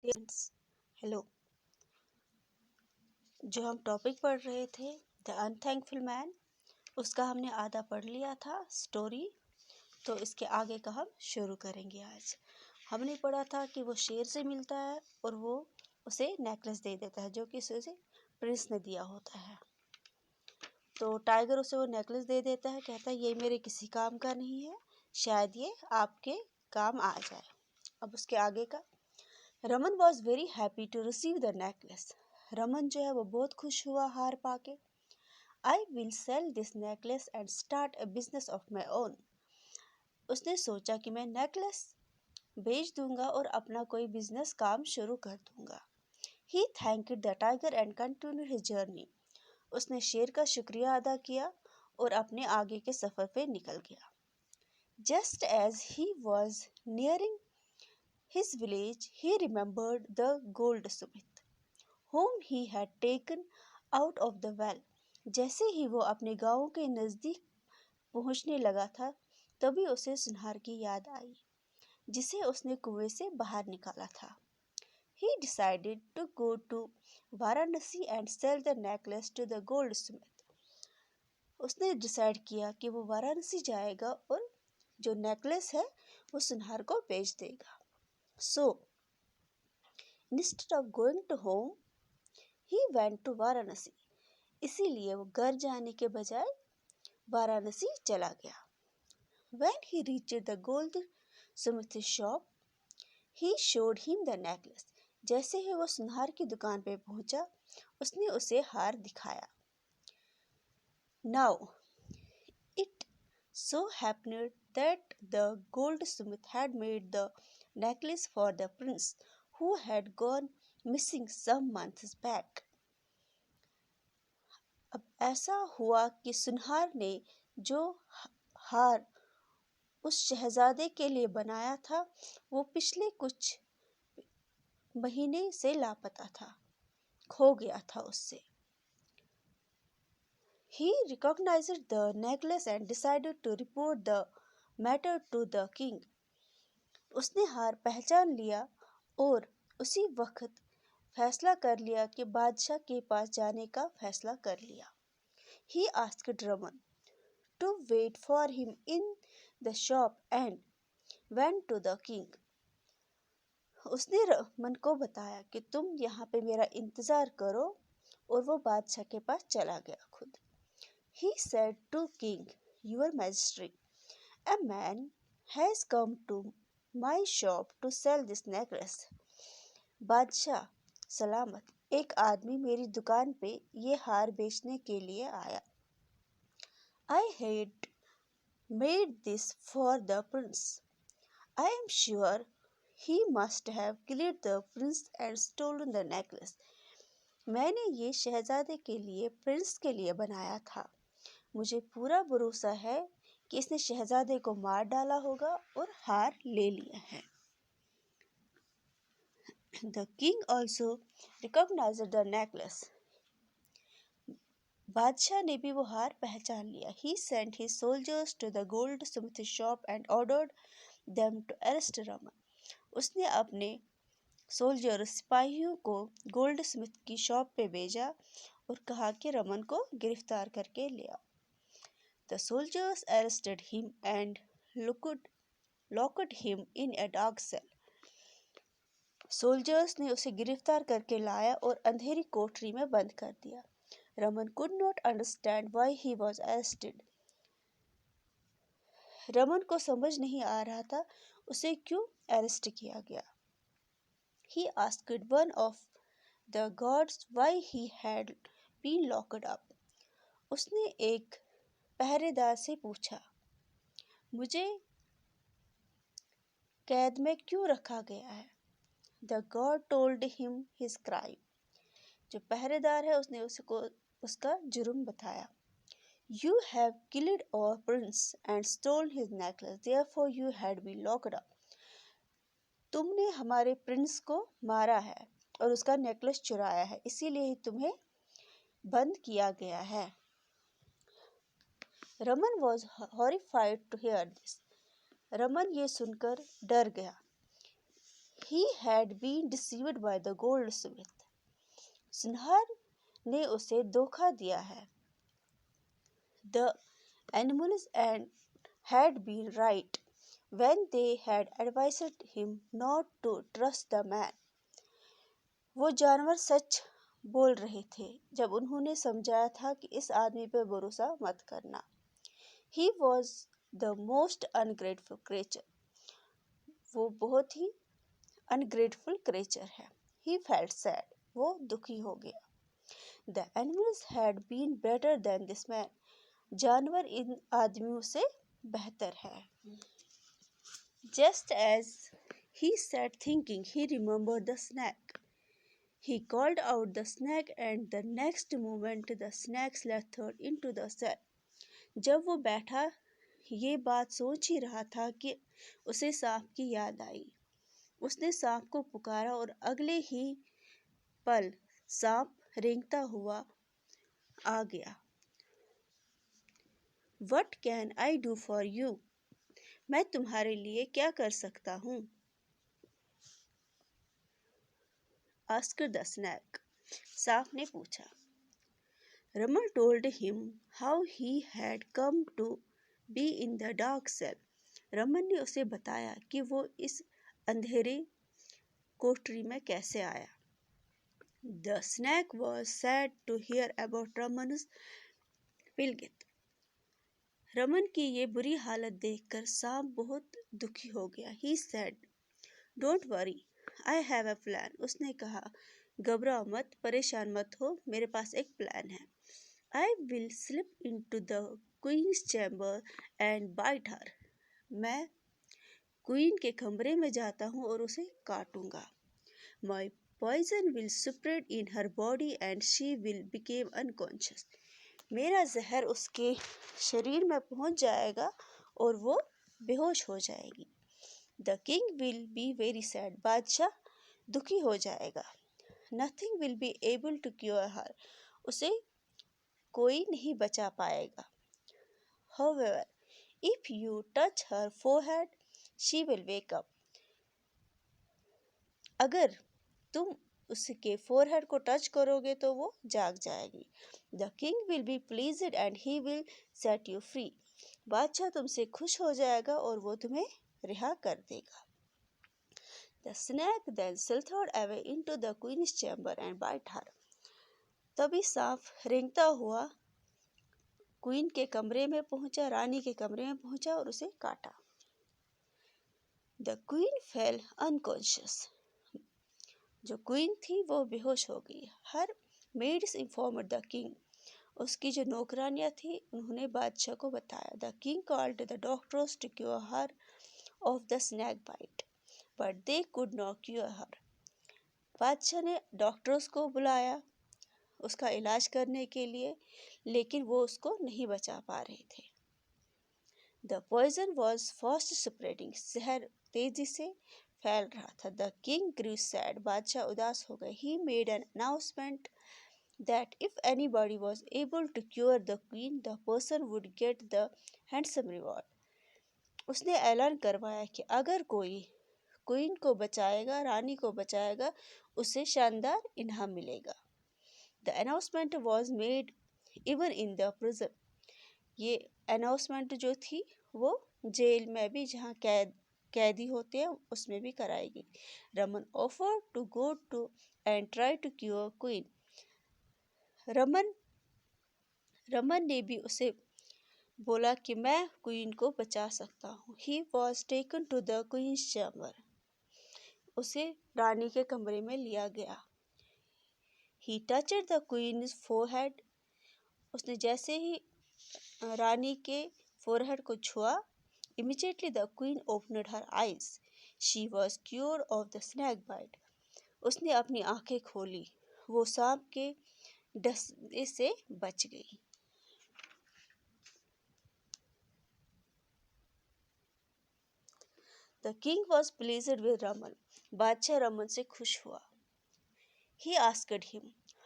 Friends, hello. जो हम topic पढ़ रहे थे द अनथैंकफुल मैन, उसका हमने आधा पढ़ लिया था स्टोरी। तो इसके आगे का हम शुरू करेंगे। आज हमने पढ़ा था कि वो शेर से मिलता है और वो उसे नेकलेस दे देता है जो कि उसे प्रिंस ने दिया होता है। तो टाइगर उसे वो नेकलेस दे देता है, कहता है ये मेरे किसी काम का नहीं है, शायद ये आपके काम आ जाए। अब उसके आगे का, Raman was very happy to receive the necklace. Raman जो है वो बहुत खुश हुआ हार पाके। I will sell this necklace and start a business of my own. उसने सोचा कि मैं नेकलेस बेच दूंगा और अपना कोई बिजनेस काम शुरू कर दूंगा। He thanked the tiger and continue his journey. उसने शेर का शुक्रिया अदा किया और अपने आगे के सफर पे निकल गया। Just as he was nearing his village, he remembered the goldsmith, whom he had taken out of the well. जैसे ही वो अपने गांव के नजदीक पहुंचने लगा था, तभी उसे सुनार की याद आई, जिसे उसने कुएं से बाहर निकाला था। He decided to go to Varanasi and sell the necklace to the goldsmith. उसने डिसाइड किया कि वो वाराणसी जाएगा और जो नेकलेस है वो सुनार को बेच देगा। So, instead of going to home, he went to Varanasi. इसीलिए वो घर जाने के बजाय वाराणसी चला गया। When he reached the goldsmith shop, he showed him the necklace. जैसे ही वो सुनार की दुकान पे पहुंचा, उसने उसे हार दिखाया। Now, it so happened that the goldsmith had made the necklace for the prince who had gone missing some months back. अब ऐसा हुआ कि सुनहार ने जो हार उस शहजादे के लिए बनाया था, वो पिछले कुछ महीने से लापता था, खो गया था उससे। He recognized the necklace and decided to report the matter to the king. उसने हार पहचान लिया और उसी वक्त फैसला कर लिया कि बादशाह के पास जाने का फैसला कर लिया। He asked Raman to wait for him in the shop and went to the king. उसने रमन को बताया कि तुम यहाँ पे मेरा इंतज़ार करो और वो बादशाह के पास चला गया खुद। He said to king, Your Majesty, a man has come to my shop to sell this necklace. बादशाह सलामत, एक आदमी मेरी दुकान पे ये हार बेचने के लिए आया। I had made this for the prince. I am sure he must have killed the prince and stolen the necklace. मैंने ये शहजादे के लिए प्रिंस के लिए बनाया था। मुझे पूरा भरोसा है कि इसने शहजादे को मार डाला होगा और हार ले लिया है। The king also recognized the necklace. बादशाह ने भी वो हार पहचान लिया। He sent his soldiers to the goldsmith shop and ordered them to arrest Raman. उसने अपने सोल्जर सिपाहियों को गोल्ड स्मिथ की शॉप पे भेजा और कहा कि रमन को गिरफ्तार करके ले आओ। The soldiers arrested him and locked him in a dark cell. Soldiers ने उसे गिरफ्तार करके लाया और अंधेरी कोठरी में बंद कर दिया। Raman could not understand why he was arrested. Raman को समझ नहीं आ रहा था उसे क्यों अरेस्ट किया गया। He asked one of the guards why he had been locked up. उसने एक पहरेदार से पूछा, मुझे कैद में क्यों रखा गया है। The guard told him his crime. जो पहरेदार है उसने उसको उसका जुर्म बताया। You have killed our prince and stolen his necklace, therefore you had been locked up. तुमने हमारे प्रिंस को मारा है और उसका नेकलेस चुराया है, इसीलिए तुम्हें बंद किया गया है। Raman was horrified to hear this. Raman ये सुनकर डर गया। He had been deceived by the goldsmith. सुनहर ने उसे धोखा दिया है. The animals had been right when they had advised him not to trust the man. वो जानवर सच बोल रहे थे जब उन्होंने समझाया था कि इस आदमी पर भरोसा मत करना. He was the most ungrateful creature. वो बहुत ही ungrateful creature है. He felt sad. वो दुखी हो गया. The animals had been better than this man. जानवर इन आदमियों से बेहतर है. Just as he sat thinking, he remembered the snake. He called out the snake and the next moment the snake slithered into the cell. जब वो बैठा ये बात सोच ही रहा था कि उसे सांप की याद आई. उसने सांप को पुकारा और अगले ही पल सांप रेंगता हुआ आ गया. What can I do for you? मैं तुम्हारे लिए क्या कर सकता हूँ? Asked the snake. सांप ने पूछा. Raman told him how he had come to be in the dark cell. Raman ने उसे बताया कि वो इस अंधेरे कोठरी में कैसे आया. The snake was sad to hear about Raman's plight. Raman की ये बुरी हालत देखकर सांप बहुत दुखी हो गया. He said, "Don't worry, I have a plan." उसने कहा, घबराओ मत, परेशान मत हो, मेरे पास एक प्लान है. I will slip into the queen's chamber and bite her. मैं क्वीन के कमरे में जाता हूँ और उसे काटूंगा. My poison will spread in her body and she will become unconscious. मेरा जहर उसके शरीर में पहुँच जाएगा और वो बेहोश हो जाएगी. The king will be very sad. बादशाह दुखी हो जाएगा. Nothing will be able to cure her. उसे कोई नहीं बचा पाएगा. However, if you touch her forehead, she will wake up. अगर तुम उसके फोरहेड को टच करोगे तो वो जाग जाएगी. The king will be pleased and he will set you free. बादशाह तुमसे खुश हो जाएगा और वो तुम्हें रिहा कर देगा. The snake then slithered away into the queen's chamber and bit her. तभी सांप रेंगता हुआ क्वीन के कमरे में पहुंचा, रानी के कमरे में पहुंचा और उसे काटा. The queen fell unconscious. जो क्वीन थी वो बेहोश हो गई. Her maids informed the king. उसकी जो नौकरानियां थी उन्होंने बादशाह को बताया. The king called the doctors to cure her of the snake bite, but they could not cure her. बादशाह ने डॉक्टर्स को बुलाया उसका इलाज करने के लिए, लेकिन वो उसको नहीं बचा पा रहे थे. The poison was fast spreading. जहर तेजी से फैल रहा था. The king grew sad. बादशाह उदास हो गए. He made an announcement that if anybody was able to cure the queen, the person would get the handsome reward. उसने ऐलान करवाया कि अगर कोई क्वीन को बचाएगा, रानी को बचाएगा, उसे शानदार इनाम मिलेगा. The announcement was made even in the prison. ये अनाउंसमेंट जो थी वो जेल में भी, जहाँ कैदी होते हैं, उसमें भी कराएगी. Raman offered to go to and try to cure queen. Raman ने भी उसे बोला कि मैं क्वीन को बचा सकता हूँ. He was taken to the queen's chamber. उसे रानी के कमरे में लिया गया. He touched the queen's forehead. उसने जैसे ही रानी के फोरहेड को छुआ, immediately the queen opened her eyes. She was cured of the snake bite. उसने अपनी आंखें खोली, वो सांप के डसने से बच गई. The king was pleased with Raman. बादशाह रमन से खुश हुआ. He asked him,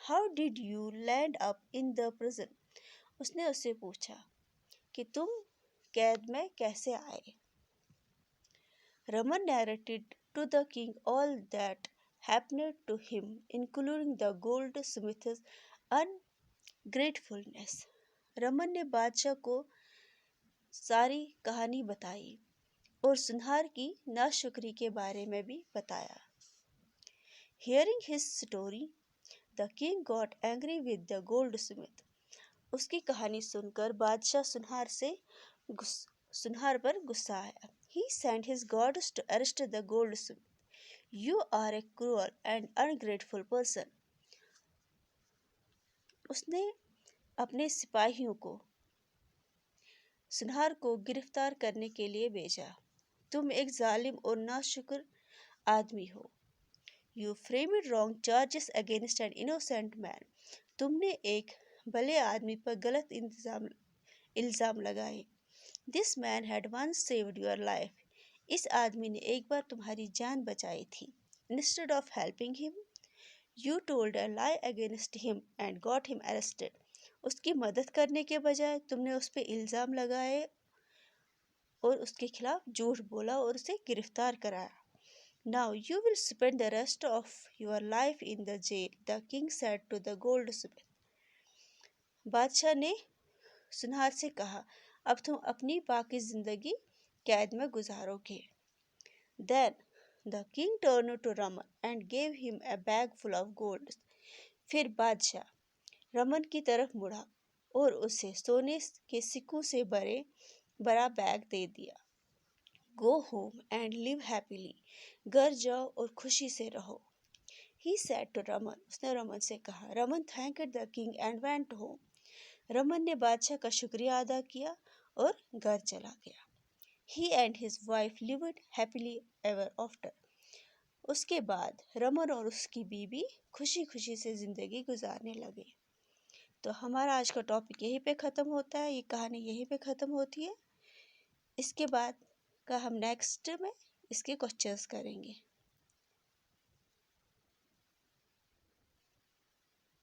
"How did you land up in the prison?" उसने उससे पूछा कि तुम कैद में कैसे आए. Raman narrated to the king all that happened to him, including the goldsmith's ungratefulness. Raman ने बादशाह को सारी कहानी बताई और सुनहर की नाशुक्री के बारे में भी बताया. Hearing his story, the king got angry with the goldsmith. उसकी कहानी सुनकर बादशाह सुनहर पर गुस्सा आया. He sent his guards to arrest the goldsmith. You are a cruel and ungrateful person. उसने अपने सिपाहियों को सुनहर को गिरफ्तार करने के लिए भेजा. तुम एक जालिम और नाशुक्र आदमी हो. You framed wrong charges against an innocent man. तुमने एक भले आदमी पर गलत इल्ज़ाम लगाए. This man had once saved your life. इस आदमी ने एक बार तुम्हारी जान बचाई थी. Instead of helping him, you told a lie against him and got him arrested. उसकी मदद करने के बजाय तुमने उस पर इल्ज़ाम लगाए और उसके खिलाफ झूठ बोला और उसे गिरफ्तार कराया. Now you will spend the rest of your life in the jail, the king said to the goldsmith. बादशाह ने सुनहर से कहा, अब तुम अपनी बाकी जिंदगी कैद में गुजारोगे. Then the king turned to Raman and gave him a bag full of gold. फिर बादशाह रमन की तरफ मुड़ा और उसे सोने के सिक्कों से बड़ा बैग दे दिया. Go home and live happily. घर जाओ और खुशी से रहो. He said to Raman. उसने रमन से कहा. Raman thanked the king and went home. Raman ने बादशाह का शुक्रिया अदा किया और घर चला गया. He and his wife lived happily ever after. उसके बाद रमन और उसकी बीवी खुशी खुशी से ज़िंदगी गुजारने लगे. तो हमारा आज का टॉपिक यहीं पे ख़त्म होता है. ये कहानी यहीं पे ख़त्म होती है. इसके बाद का हम नेक्स्ट में इसके क्वेश्चंस करेंगे.